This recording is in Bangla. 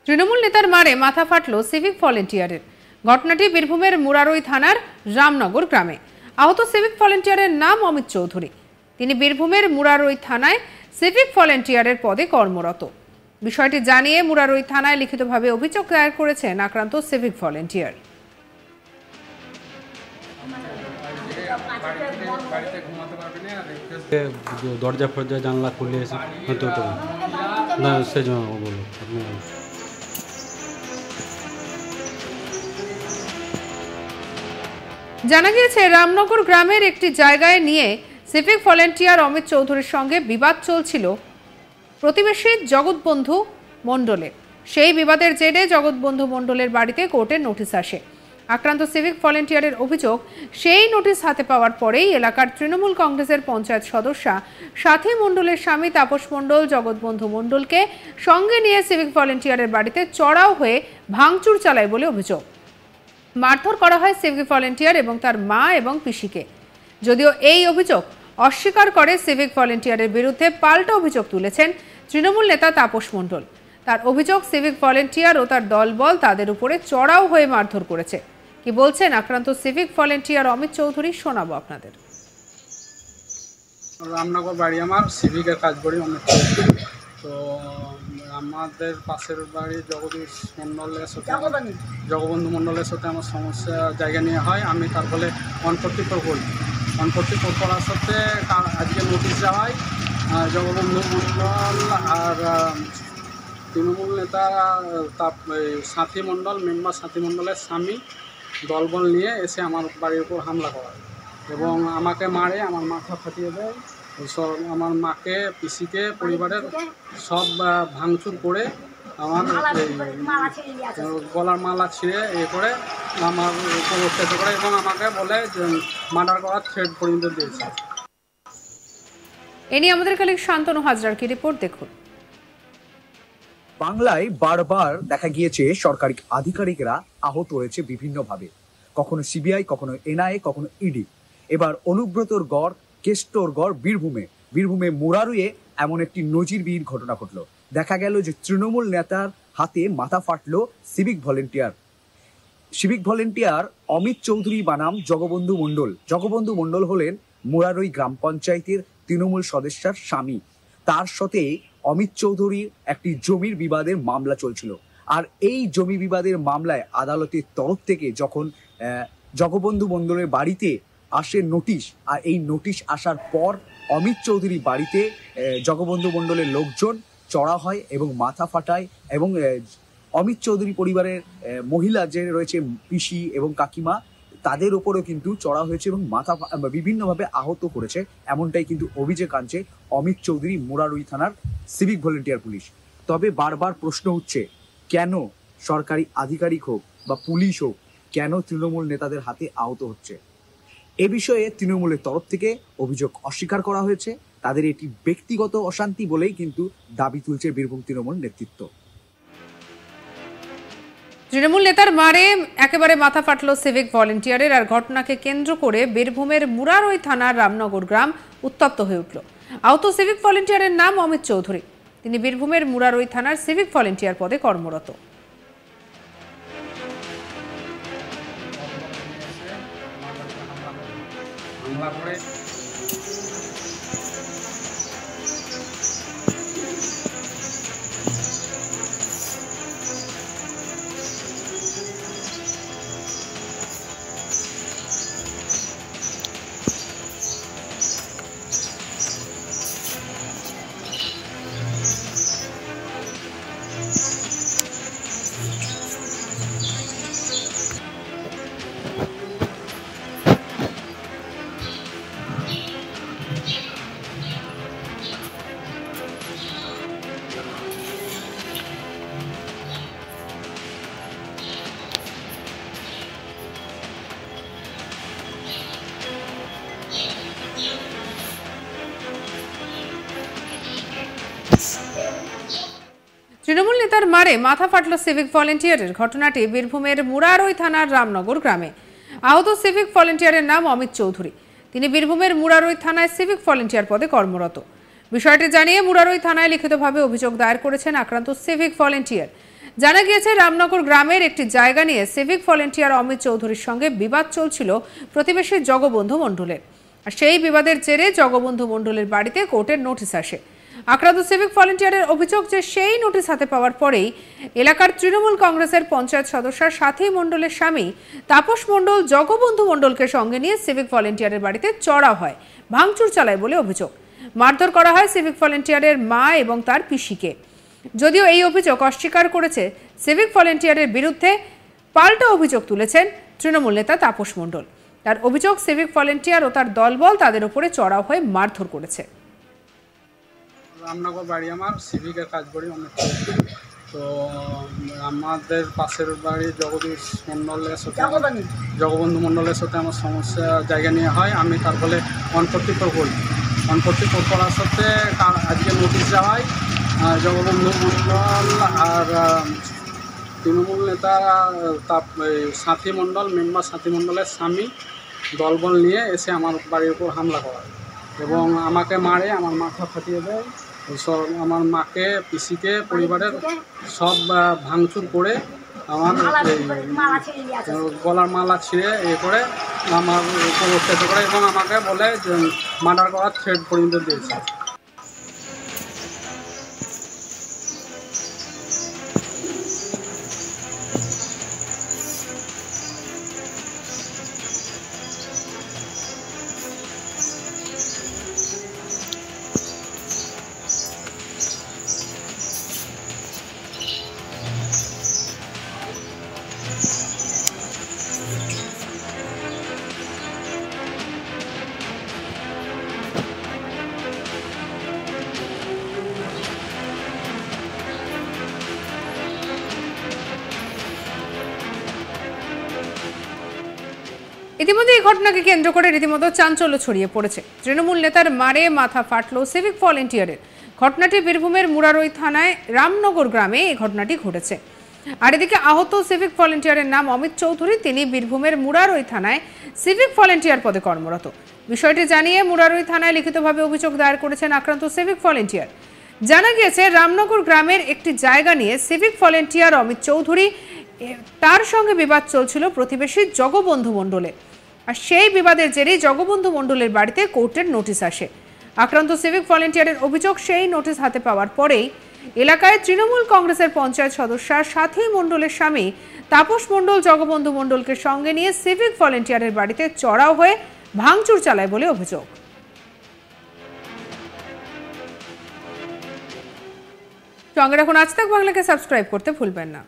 তৃণমূল নেতার মারে মাথা ফাটল সিভিক ভলেন্টিয়ারের। ঘটনাটি বীরভূমের মুরারই থানার রামনগর গ্রামে। আহত সিভিক ভলেন্টিয়ারের নাম অমিত চৌধুরী। তিনি বীরভূমের মুরারই থানায় সিভিক ভলেন্টিয়ারের পদে কর্মরত। বিষয়টি জানিয়ে মুরারই থানায় লিখিতভাবে অভিযোগ দায়ের করেছেন আক্রান্ত সিভিক ভলেন্টিয়ার। দরজা ফরজা জানলা খুলে হয়তো না সেজন্য বলো আপনি। জানা গিয়েছে রামনগর গ্রামের একটি জায়গায় নিয়ে সিভিক ভলেন্টিয়ার অমিত চৌধুরীর সঙ্গে বিবাদ চলছিল প্রতিবেশী জগৎবন্ধু মণ্ডলের। সেই বিবাদের জেরে জগৎবন্ধু মণ্ডলের বাড়িতে কোর্টের নোটিশ আসে। আক্রান্ত সিভিক ভলেন্টিয়ারের অভিযোগ, সেই নোটিশ হাতে পাওয়ার পরেই এলাকার তৃণমূল কংগ্রেসের পঞ্চায়েত সদস্যা সাথী মণ্ডলের স্বামী তাপস মণ্ডল জগৎবন্ধু মণ্ডলকে সঙ্গে নিয়ে সিভিক ভলেন্টিয়ারের বাড়িতে চড়াও হয়ে ভাঙচুর চালায় বলে অভিযোগ। মারধর করা হয় সিভিক ভলেন্টিয়ার এবং তার মা এবং পিসিকে। যদিও এই অভিযোগ অস্বীকার করে সিভিক ভলেন্টিয়ারের বিরুদ্ধে পাল্টা অভিযোগ তুলেছেন তৃণমূল নেতা তাপস মণ্ডল। তার অভিযোগ, সিভিক ভলেন্টিয়ার ও তার দলবল তাদের উপরে চড়াও হয়ে মারধর করেছে। কি বলছেন আক্রান্ত সিভিক ভলেন্টিয়ার অমিত চৌধুরী, শোনাবো আপনাদের। রামনগর বাড়ি, আমার সিভিকের কাজ করি অমিত চৌধুরী। তো আমাদের পাশের বাড়ি জগবন্ধু মণ্ডলের সাথে আমার সমস্যা জায়গা নিয়ে হয়। আমি তার ফলে 144 করি। 144 করার সাথে আজকে নোটিশ যাওয়ায় জগবন্ধু মণ্ডল আর তৃণমূল নেতা সাথী মণ্ডল, মেম্বার সাথী মণ্ডলের স্বামী দলবল নিয়ে এসে আমার বাড়ির উপর হামলা করে এবং আমাকে মারে, আমার মাথা ফাটিয়ে দেয়। সব আমার মাকে, পিসিকে, পরিবারের সব ভাঙচুর করে আমার গলার মালা ছিঁড়ে করে আমার উপর অত্যাচার করে এবং আমাকে বলে যে মার্ডার করার থ্রেট পর্যন্ত দিয়েছে। এ নিয়ে আমাদের কাছে শান্তনু হাজরার কি রিপোর্ট, দেখুন। বাংলায় বারবার দেখা গিয়েছে সরকারি আধিকারিকরা আহত হয়েছে বিভিন্নভাবে, কখনো সিবিআই, কখনো এনআইএ, কখনো ইডি। এবার অনুব্রতর গড়, কেষ্টর গড় বীরভূমে মুরারইয়ে এমন একটি নজিরবিহীন ঘটনা ঘটলো। দেখা গেল যে তৃণমূল নেতার হাতে মাথা ফাটলো সিভিক ভলেন্টিয়ার অমিত চৌধুরী বানাম জগবন্ধু মণ্ডল হলেন মুরারই গ্রাম পঞ্চায়েতের তৃণমূল সদস্যার স্বামী। তার সাথে অমিত চৌধুরীর একটি জমির বিবাদের মামলা চলছিল। আর এই জমি বিবাদের মামলায় আদালতের তরফ থেকে যখন জগবন্ধু মণ্ডলের বাড়িতে আসে নোটিশ, আর এই নোটিশ আসার পর অমিত চৌধুরী বাড়িতে জগবন্ধু মণ্ডলের লোকজন চড়া হয় এবং মাথা ফাটায় এবং অমিত চৌধুরী পরিবারের মহিলা যে রয়েছে পিসি এবং কাকিমা, তাদের ওপরেও কিন্তু চড়া হয়েছে এবং মাথা বিভিন্নভাবে আহত করেছে। এমনটাই কিন্তু অভিযোগ আনছে অমিত চৌধুরী মুরারই থানার সিভিক ভলেন্টিয়ার পুলিশ। তবে বারবার প্রশ্ন উঠছে, কেন সরকারি আধিকারিক হোক বা পুলিশ হোক, কেন তৃণমূল নেতাদের হাতে আহত হচ্ছে? এ বিষয়ে তৃণমূলের তরফ থেকে অভিযোগ অস্বীকার করা হয়েছে। তাদের এটি ব্যক্তিগত অশান্তি বলেই কিন্তু দাবি তুলছে বীরভূম তৃণমূল নেতৃত্ব। তৃণমূল নেতার মারে একেবারে মাথা ফাটলো সিভিক ভলেন্টিয়ারের। আর ঘটনাকে কেন্দ্র করে বীরভূমের মুরারই থানার রামনগর গ্রাম উত্তপ্ত হয়ে উঠল। আহত সিভিক ভলেন্টিয়ারের নাম অমিত চৌধুরী। তিনি বীরভূমের মুরারই থানার সিভিক ভলেন্টিয়ার পদে কর্মরত। তৃণমূল নেতার মারে মাথা ফাটল সিভিক ভলেন্টিয়ারের। ঘটনাটি বীরভূমের মুরারই থানার রামনগর গ্রামে। আহত সিভিক ভলেন্টিয়ারের নাম অমিত চৌধুরী। তিনি বীরভূমের মুরারই থানায় সিভিক ভলেন্টিয়ার পদে কর্মরত। বিষয়টি জানিয়ে মুরারই থানায় লিখিতভাবে অভিযোগ দায়ের করেছেন আক্রান্ত সিভিক ভলেন্টিয়ার। জানা গিয়েছে রামনগর গ্রামের একটি জায়গা নিয়ে সিভিক ভলেন্টিয়ার অমিত চৌধুরীর সঙ্গে বিবাদ চলছিল প্রতিবেশী জগবন্ধু মণ্ডলের। আর সেই বিবাদের জেরে জগবন্ধু মণ্ডলের বাড়িতে কোর্টের নোটিশ আসে। আক্রান্ত সিভিক ভলেন্টিয়ারের অভিযোগ যে সেই নোটিশ হাতে পাওয়ার পরেই এলাকার তৃণমূল কংগ্রেসের পঞ্চায়েত সদস্য সাথী মণ্ডলের স্বামী তাপস মণ্ডল জগবন্ধু মণ্ডলকে সঙ্গে নিয়ে সিভিক ভলেন্টিয়ারের বাড়িতে চড়াও হয়, ভাঙচুর চালায় বলে অভিযোগ। মারধর করা হয় সিভিক ভলেন্টিয়ারের মা এবং তার পিসিকে। যদিও এই অভিযোগ অস্বীকার করেছে সিভিক ভলেন্টিয়ারের বিরুদ্ধে পাল্টা অভিযোগ তুলেছেন তৃণমূল নেতা তাপস মণ্ডল। তার অভিযোগ সিভিক ভলেন্টিয়ার ও তার দলবল তাদের উপরে চড়াও হয়ে মারধর করেছে। রামনগর বাড়ি আমার, সিভিকের কাজ করি অনেক। তো আমাদের পাশের বাড়ি জগবন্ধু মণ্ডলের সাথে আমার সমস্যা জায়গা নিয়ে হয়। আমি তার ফলে অনপ্রতিক্ষ করি। অনপ্রতিক্ষ করার সাথে আজকে নোটিশ যাওয়ায় জগবন্ধু মণ্ডল আর তৃণমূল নেতা সাথী মণ্ডল, মেম্বার সাথী মণ্ডলের স্বামী দলবল নিয়ে এসে আমার বাড়ির উপর হামলা করে এবং আমাকে মারে, আমার মাথা ফাটিয়ে দেয়। সব আমার মাকে, পিসিকে, পরিবারের সব ভাঙচুর করে আমার গলার মালা ছিঁড়ে করে আমার উপর অত্যাচার করে এবং আমাকে বলে যে মার্ডার করার থ্রেট পর্যন্ত দিয়েছে। ইতিমধ্যে এই ঘটনাকে কেন্দ্র করে রীতিমতো চাঞ্চল্য ছড়িয়ে পড়েছে। তৃণমূল নেতার মারে মাথা ফাটল সিভিক ভলেন্টিয়ারের। ঘটনাটি বীরভূমের মুরারই থানায় রামনগর গ্রামে এই ঘটনাটি ঘটেছে। আর এদিকে আহত সিভিক ভলেন্টিয়ারের নাম অমিত চৌধুরী। তিনি বীরভূমের মুরারই থানায় সিভিক ভলেন্টিয়ার পদে কর্মরত। বিষয়টি জানিয়ে মুরারই থানায় লিখিতভাবে অভিযোগ দায়ের করেছেন আক্রান্ত সিভিক ভলেন্টিয়ার। জানা গিয়েছে রামনগর গ্রামের একটি জায়গা নিয়ে সিভিক ভলেন্টিয়ার অমিত চৌধুরী তার সঙ্গে বিবাদ চলছিল প্রতিবেশী জগবন্ধু মণ্ডলের। আর সেই বিবাদের জেরেই জগবন্ধু মণ্ডলের বাড়িতে কোর্টের নোটিশ আসে। আক্রান্ত সিভিক ভলেন্টিয়ারের অভিযোগ সেই নোটিশ হাতে পাওয়ার পরেই এলাকায় তৃণমূল কংগ্রেসের পঞ্চায়েত সদস্য সাথী মণ্ডলের স্বামী তাপস মণ্ডল জগবন্ধু মণ্ডলকে সঙ্গে নিয়ে সিভিক ভলেন্টিয়ারের বাড়িতে চড়াও হয়ে ভাঙচুর চালায় বলে অভিযোগ। সঙ্গে রাখুন আজ তাক বাংলাকে সাবস্ক্রাইব করতে ভুলবেন না।